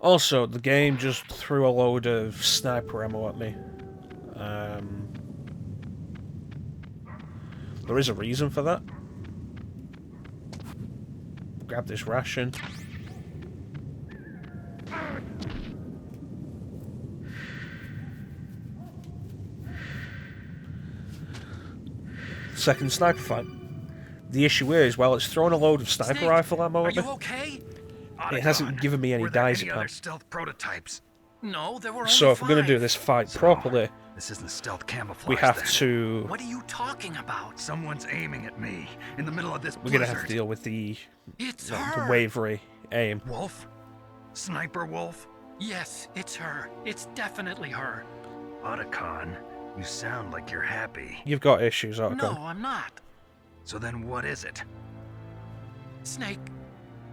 Also, the game just threw a load of sniper ammo at me. There is a reason for that. Grab this ration. Second sniper fight. The issue is, while it's thrown a load of sniper rifle ammo at me, it hasn't given me any diazepam. Stealth prototypes? No, there were So if we're going to do this fight properly, this isn't stealth camouflage. we have to. What are you talking about? Someone's aiming at me in the middle of this We're going to have to deal with the wavery aim. Wolf? Sniper Wolf? Yes, it's her. It's definitely her. Otacon, you sound like you're happy. You've got issues, Otacon. No, I'm not. So then what is it? Snake,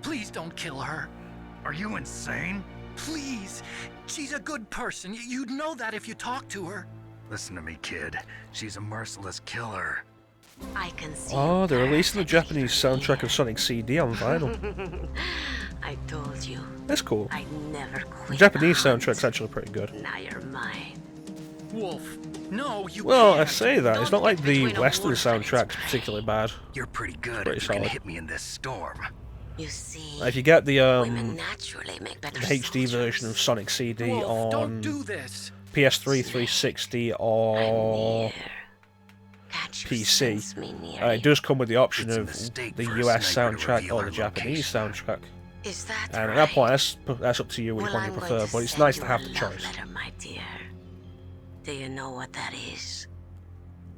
please don't kill her. Are you insane? Please. She's a good person. You'd know that if you talked to her. Listen to me, kid. She's a merciless killer. I can see. Oh, they're releasing the Japanese soundtrack of Sonic CD on vinyl. I told you. That's cool. I never quit. The Japanese soundtrack's actually pretty good. Now you're mine. Wolf, no, you Well, can't. I say that. It's not like the between a Western wolf and its soundtrack's prey. particularly bad. You're pretty good Pretty if you can solid. hit me in this storm. You see, If you get the women naturally make better HD soldiers. version of Sonic CD Wolf, don't on do this. PS3, 360, I'm or near. Can't you PC, sense me near it does come with the option It's a of mistake the for a US sniper to soundtrack reveal or our the Japanese location. soundtrack. you? Is that And right? at that point, that's up to you which Well, one you I'm going prefer, to but it's send nice you to have a the love choice. letter, my dear. Do you know what that is?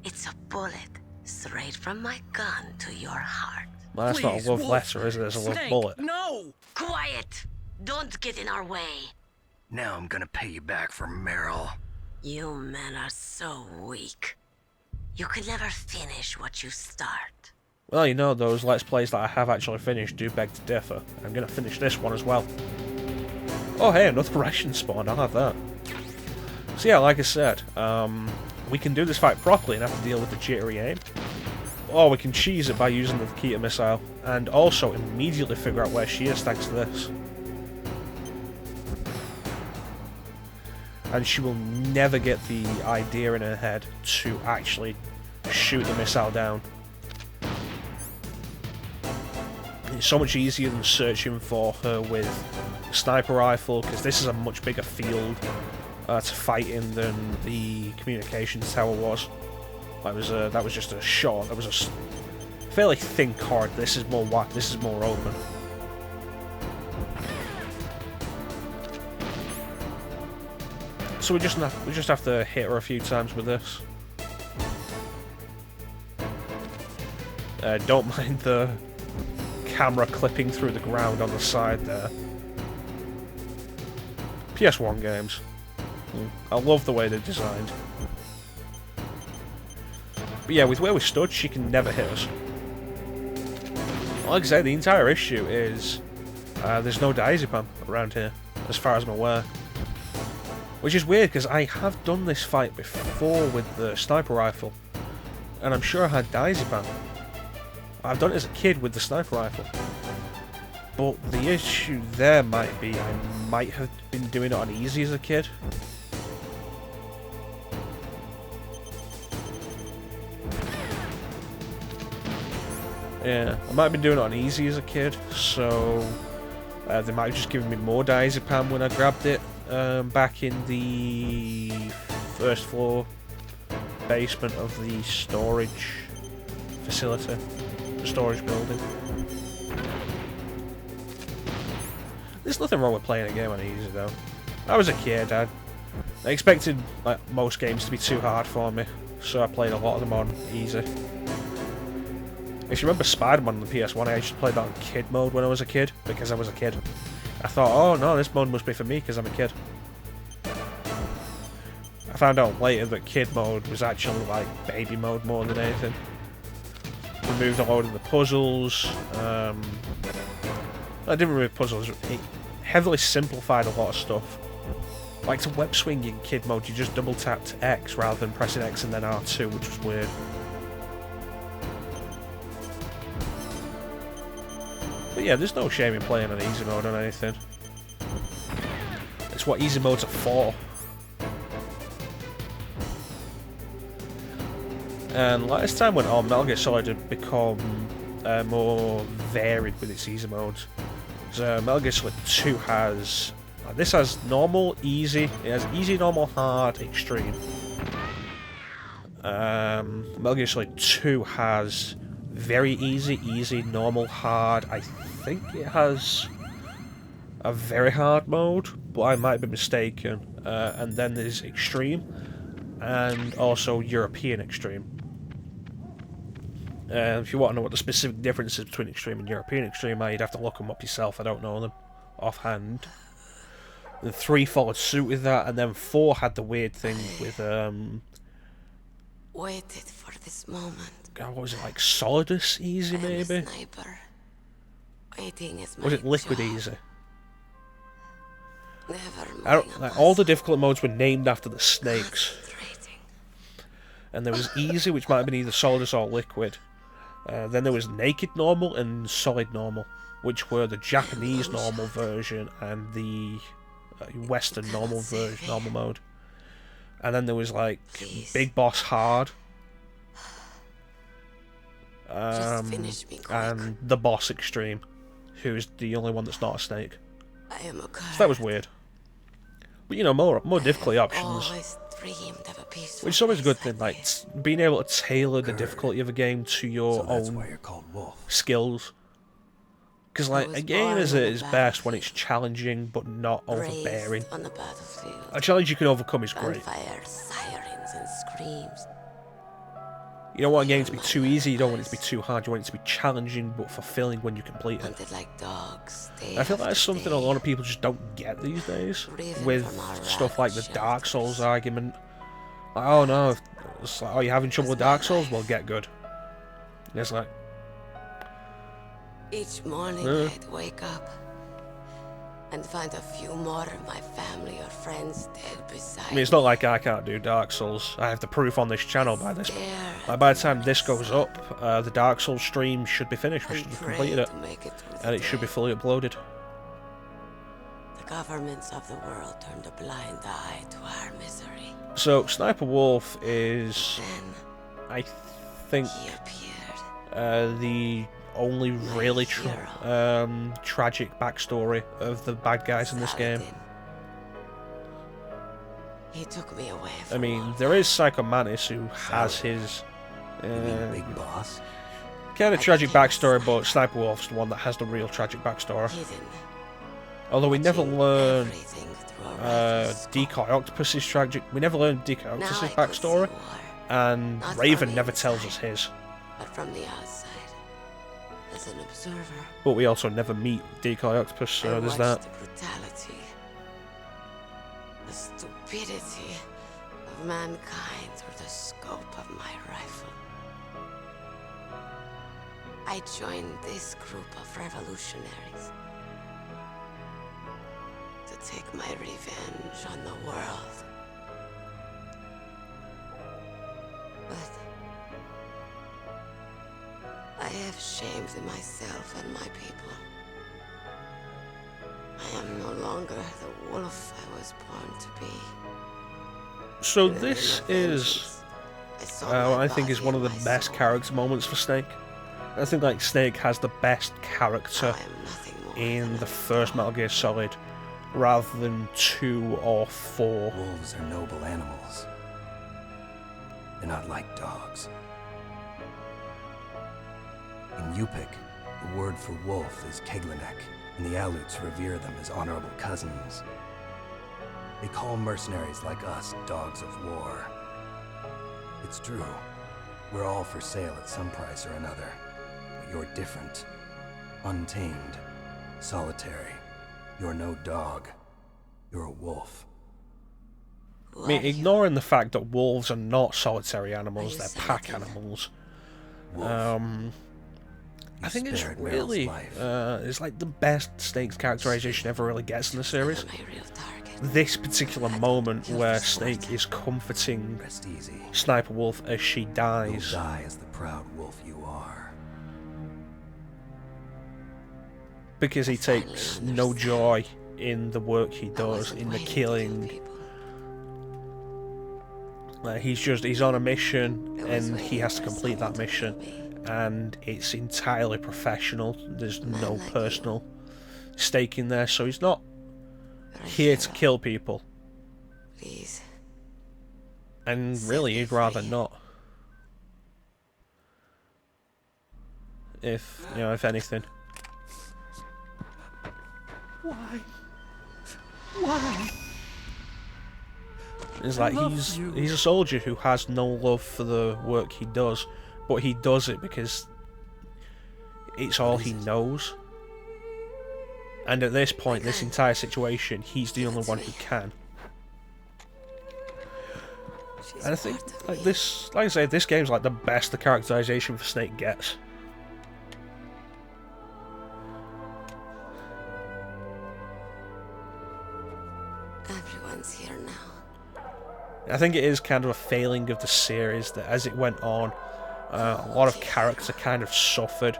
It's a bullet straight from my gun to your heart. Well, that's not Please, a love Wolf. letter, is it? It's a love Snake, bullet. no. Quiet! Don't get in our way. Now I'm gonna pay you back for Meryl. You men are so weak. You can never finish what you start. Well, you know, those Let's Plays that I have actually finished do beg to differ. I'm going to finish this one as well. Oh, hey, another ration spawn. I'll have that. So yeah, like I said, we can do this fight properly and have to deal with the jittery aim. Or we can cheese it by using the Kita missile, and also immediately figure out where she is thanks to this. And she will never get the idea in her head to actually shoot the missile down. It's so much easier than searching for her with a sniper rifle, because this is a much bigger field to fight in than the communications tower was. That was just a shot. That was a fairly thin cord. This is more wide. This is more open. So we just have to hit her a few times with this. Don't mind the camera clipping through the ground on the side there. PS1 games. I love the way they're designed. But yeah, with where we stood, she can never hit us. Like I say, the entire issue is there's no diazepam around here, as far as I'm aware. Which is weird, because I have done this fight before with the sniper rifle, and I'm sure I had diazepam. I've done it as a kid with the sniper rifle. But the issue there might be I might have been doing it on easy as a kid. Yeah, I might have been doing it on easy as a kid, so they might have just given me more diazepam when I grabbed it back in the first floor basement of the storage facility, the storage building. There's nothing wrong with playing a game on easy though. I was a kid, I expected like most games to be too hard for me, so I played a lot of them on easy. If you remember Spider-Man on the PS1, I actually played that on kid mode when I was a kid, because I was a kid. I thought, oh no, this mode must be for me because I'm a kid. I found out later that kid mode was actually like baby mode more than anything. Removed a load of the puzzles. I didn't remove puzzles, it heavily simplified a lot of stuff. Like to web swing in kid mode, you just double tapped X rather than pressing X and then R2, which was weird. But yeah, there's no shame in playing on easy mode on anything. It's what easy modes are for. And like as time went on, Metal Gear Solid had become more varied with its easy modes. So Metal Gear Solid 2 has... this has normal, easy, it has easy, normal, hard, extreme. Metal Gear Solid 2 has very easy, easy, normal, hard. I think it has a very hard mode, but I might be mistaken. And then there's extreme, and also European extreme. If you want to know what the specific differences between extreme and European extreme are, you'd have to look them up yourself. I don't know them offhand. And 3 followed suit with that, and then 4 had the weird thing with Waited for this moment. God, what was it, like Solidus Easy maybe? Sniper. Waiting is my Was it Liquid job. Easy? Never Like, all the difficult modes were named after the snakes. Concentrating. And there was Easy, which might have been either Solidus or Liquid. Then there was Naked Normal and Solid Normal, which were the Japanese normal version and the Western normal version, normal mode. And then there was like Big Boss Hard, Just finish me quick. and the Boss Extreme, who is the only one that's not a snake. I am a So that was weird. But you know, more difficulty options, Always dreamed of a peaceful which is always a good place thing. like Like this. being able to tailor the difficulty of a game to your So that's own why you're called Wolf. skills. Because like was a game born is on at the its best when it's battlefield. challenging but not overbearing. Raised on the battlefield. A challenge you can overcome is great. Gunfire, sirens, and screams. You don't want a game to be too easy, you don't want it to be too hard, you want it to be challenging but fulfilling when you complete it. Hunted like dogs. Day I feel after that's something a day. lot of people just don't get these days, Driven with from our stuff like the ravaged Dark Souls shelters. argument. Like, oh no, it's like, oh, you're having trouble with Dark Souls? Well, get good. And it's like, Each morning Yeah. I'd wake up and find a few more of my family or friends dead beside I mean, it's not like I can't do Dark Souls. I have the proof on this channel by this. Stare Like, by the time this goes up, the Dark Souls stream should be finished. We and should have pray completed it, to make it through the and it should be day. fully uploaded. The governments of the world turned a blind eye to our misery. So, Sniper Wolf is, Then I think, he appeared. the only really tragic backstory of the bad guys in this game. Saladin. He took me away I from mean, all there is Psycho Mantis who has his You mean Big Boss? kind of tragic backstory, but Sniper Wolf's the one that has the real tragic backstory. hidden. Although we never watching learn everything through a rifle's scope. Decoy Octopus's tragic. We never learn Decoy Now Octopus's I could see backstory, war, and Not Raven from never the tells us inside. his. but from the outside, as an observer. But we also never meet Decoy Octopus, so I there's watched that. the brutality, the stupidity of mankind through the scope of my rifle. I joined this group of revolutionaries to take my revenge on the world. But I have shamed myself and my people. I am no longer the wolf I was born to be. So In the this name of is, vengeance, I saw my I think, is body one of and the my best soul. character moments for Snake. I think like Snake has the best Now character I am nothing more in than the a first dog. Metal Gear Solid, rather than 2 or 4. Wolves are noble animals. They're not like dogs. In Yupik, the word for wolf is Keglanek, and the Aleuts revere them as honorable cousins. They call mercenaries like us dogs of war. It's true. We're all for sale at some price or another. But you're different. Untamed. Solitary. You're no dog. You're a wolf. Who I mean, are you? ignoring the fact that wolves are not solitary animals, you they're saying pack to them? animals. Wolf. I think it's spared Meryl's really, life. it's like the best Snake's characterization ever really gets in the series. My real target. This particular moment where Snake is comforting Rest easy. Sniper Wolf as she You'll dies. die as the proud wolf you are. Because he I finally takes no understand. joy in the work he does, in the killing. He's on a mission and he has to complete that mission, and it's entirely professional. There's no personal stake in there, so he's not here to kill people. Please. And really, he'd rather not. If anything. Why? Why? It's like he's a soldier who has no love for the work he does, but he does it because it's all he knows. And at this point, this entire situation, he's the only one who can. And I think, like I say, this game's like the best the characterization for Snake gets. Everyone's here now. I think it is kind of a failing of the series that as it went on, a lot of character kind of suffered.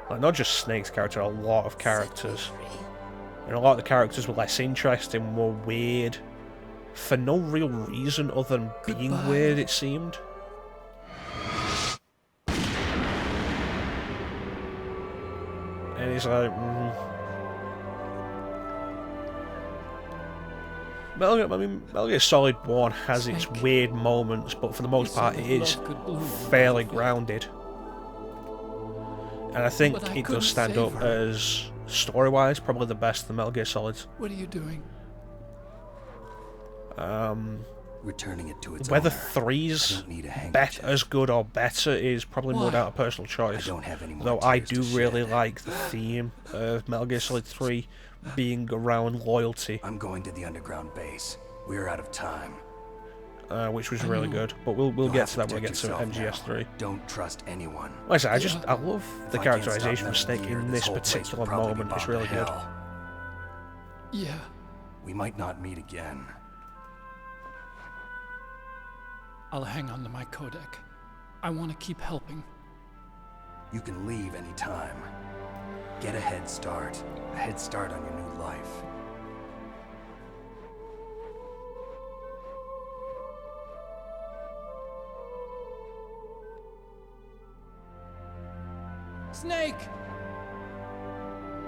Like, not just Snake's character, a lot of characters. And a lot of the characters were less interesting, more weird. For no real reason other than being weird, it seemed. And he's like, Metal Gear Solid 1 has its weird moments, but for the most part it is fairly grounded. And I think it does stand up as, story-wise, probably the best of the Metal Gear Solids. What are you doing? Returning it to its Whether owner. 3's I don't need a handkerchief. as good or better is probably more down to personal choice. I don't have any more Though I tears do to really shed. like the theme of Metal Gear Solid 3 being around loyalty, I'm going to the underground base. We're out of time. which was really good. But we'll You'll get have to that when we protect get to yourself now. MGS3. Don't trust anyone. Like I said, I love the If I can't stop characterization of Metal Snake Gear, in this whole place will particular probably be moment. It's bombed really to good. hell. Yeah. We might not meet again. I'll hang on to my codec. I want to keep helping. You can leave any time. Get a head start. A head start on your new life. Snake!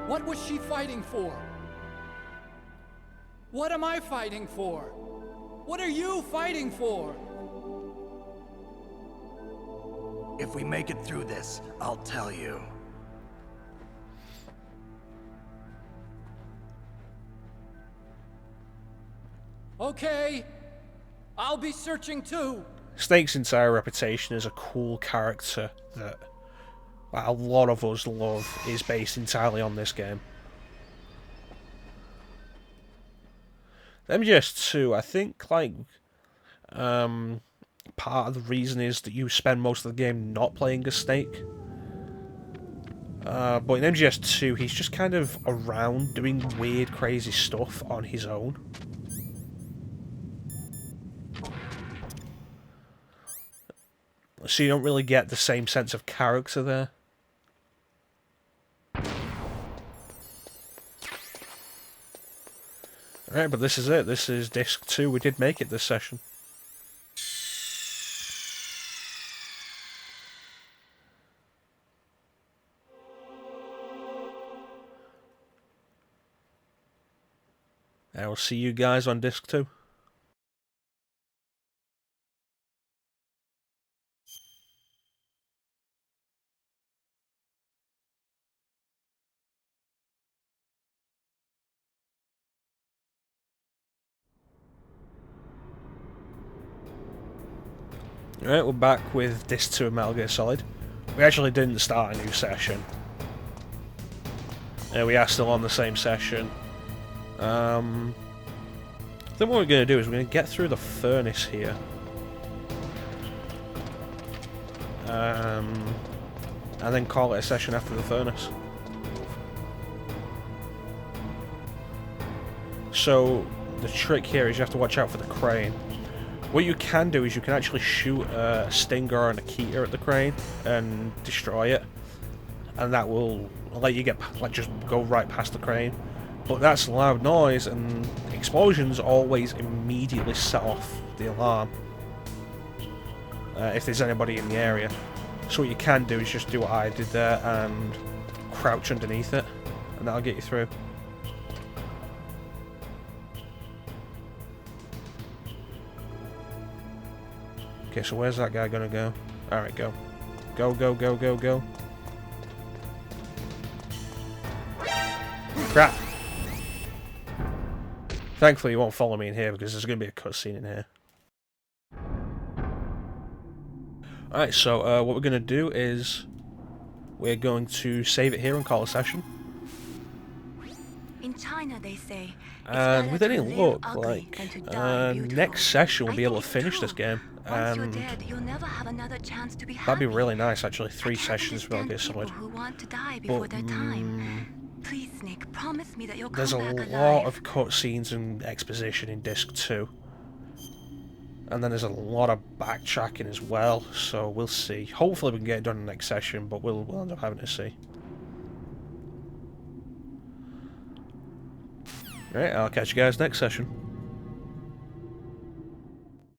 What was she fighting for? What am I fighting for? What are you fighting for? If we make it through this, I'll tell you. Okay. I'll be searching too. Snake's entire reputation as a cool character that a lot of us love is based entirely on this game. MGS2, I think, like, part of the reason is that you spend most of the game not playing as Snake. But in MGS2, he's just kind of around doing weird, crazy stuff on his own. So you don't really get the same sense of character there. Alright, but this is it. This is disc 2. We did make it this session. I will see you guys on disc 2. Alright, we're back with disc 2 of Metal Gear Solid. We actually didn't start a new session. We are still on the same session. I think what we're going to do is we're going to get through the furnace here. And then call it a session after the furnace. So, the trick here is you have to watch out for the crane. What you can do is you can actually shoot a Stinger and a Keter at the crane and destroy it. And that will let you get, like, just go right past the crane. But that's loud noise, and explosions always immediately set off the alarm if there's anybody in the area. So what you can do is just do what I did there and crouch underneath it, and that'll get you through. Okay, so where's that guy gonna go? Alright, go. Go, go, go, go, go. Crap! Thankfully you won't follow me in here because there's gonna be a cutscene in here. Alright, so what we're gonna do is we're going to save it here and call a session. In China, they say, And with any luck, like, next session we'll be able to finish this game. And that'd be really nice, actually. 3 sessions will get solid. But please, Nick, promise me that you'll there's a come back lot alive. of cutscenes and exposition in Disc 2. And then there's a lot of backtracking as well, so we'll see. Hopefully we can get it done in the next session, but we'll end up having to see. Alright, I'll catch you guys next session.